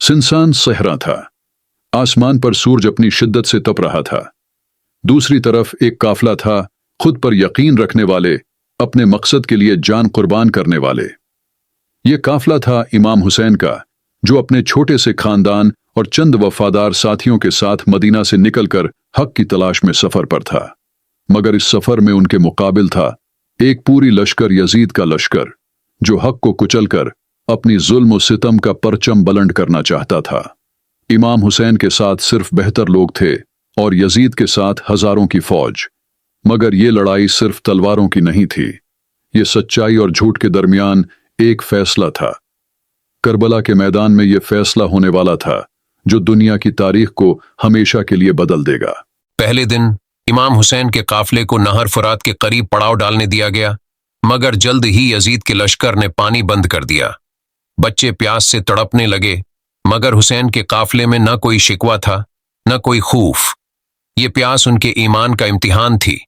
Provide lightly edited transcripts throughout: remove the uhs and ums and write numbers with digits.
सुनसान सहरा था। आसमान पर सूरज अपनी शिद्दत से तप रहा था। दूसरी तरफ एक काफिला था, खुद पर यकीन रखने वाले, अपने मकसद के लिए जान कुर्बान करने वाले। ये काफिला था इमाम हुसैन का, जो अपने छोटे से खानदान और चंद वफादार साथियों के साथ मदीना से निकलकर हक की तलाश में सफर पर था। मगर इस सफर में उनके मुकाबिल था एक पूरी लश्कर यजीद का लश्कर, जो हक को कुचलकर अपनी जुल्म और सितम का परचम बुलंद करना चाहता था। इमाम हुसैन के साथ सिर्फ बेहतर लोग थे और यजीद के साथ हजारों की फौज। मगर ये लड़ाई सिर्फ तलवारों की नहीं थी, ये सच्चाई और झूठ के दरमियान एक फैसला था। करबला के मैदान में यह फैसला होने वाला था जो दुनिया की तारीख को हमेशा के लिए बदल देगा। पहले दिन इमाम हुसैन के काफिले को नहर फुरात के करीब पड़ाव डालने दिया गया, मगर जल्द ही यजीद के लश्कर ने पानी बंद कर दिया। बच्चे प्यास से तड़पने लगे, मगर हुसैन के काफिले में न कोई शिकवा था, न कोई खौफ। ये प्यास उनके ईमान का इम्तिहान थी।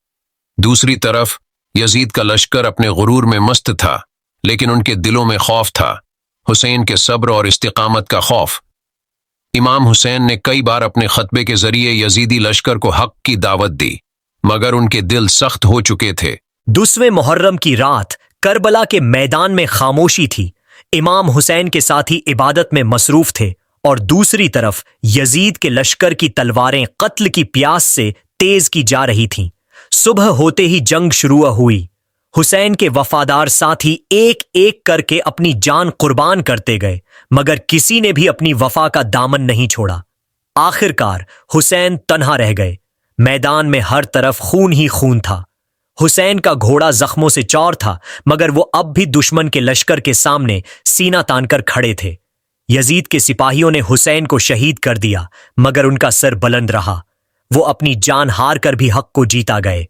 दूसरी तरफ यजीद का लश्कर अपने गुरूर में मस्त था, लेकिन उनके दिलों में खौफ था, हुसैन के सब्र और इस्तिकामत का खौफ। इमाम हुसैन ने कई बार अपने खतबे के जरिए यजीदी लश्कर को हक की दावत दी, मगर उनके दिल सख्त हो चुके थे। 10वें मुहर्रम की रात करबला के मैदान में खामोशी थी। इमाम हुसैन के साथी इबादत में मसरूफ थे और दूसरी तरफ यजीद के लश्कर की तलवारें कत्ल की प्यास से तेज की जा रही थीं। सुबह होते ही जंग शुरू हुई। हुसैन के वफादार साथी एक एक करके अपनी जान कुर्बान करते गए, मगर किसी ने भी अपनी वफा का दामन नहीं छोड़ा। आखिरकार हुसैन तन्हा रह गए। मैदान में हर तरफ खून ही खून था। हुसैन का घोड़ा जख्मों से चौर था, मगर वो अब भी दुश्मन के लश्कर के सामने सीना तानकर खड़े थे। यजीद के सिपाहियों ने हुसैन को शहीद कर दिया, मगर उनका सर बुलंद रहा। वो अपनी जान हार कर भी हक को जीता गए।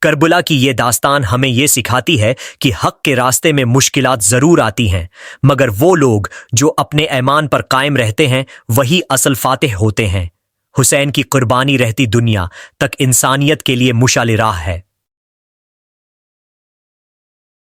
करबला की ये दास्तान हमें ये सिखाती है कि हक के रास्ते में मुश्किलात जरूर आती हैं, मगर वो लोग जो अपने ईमान पर कायम रहते हैं वही असल फातिह होते हैं। हुसैन की कुर्बानी रहती दुनिया तक इंसानियत के लिए मुशाल राह है।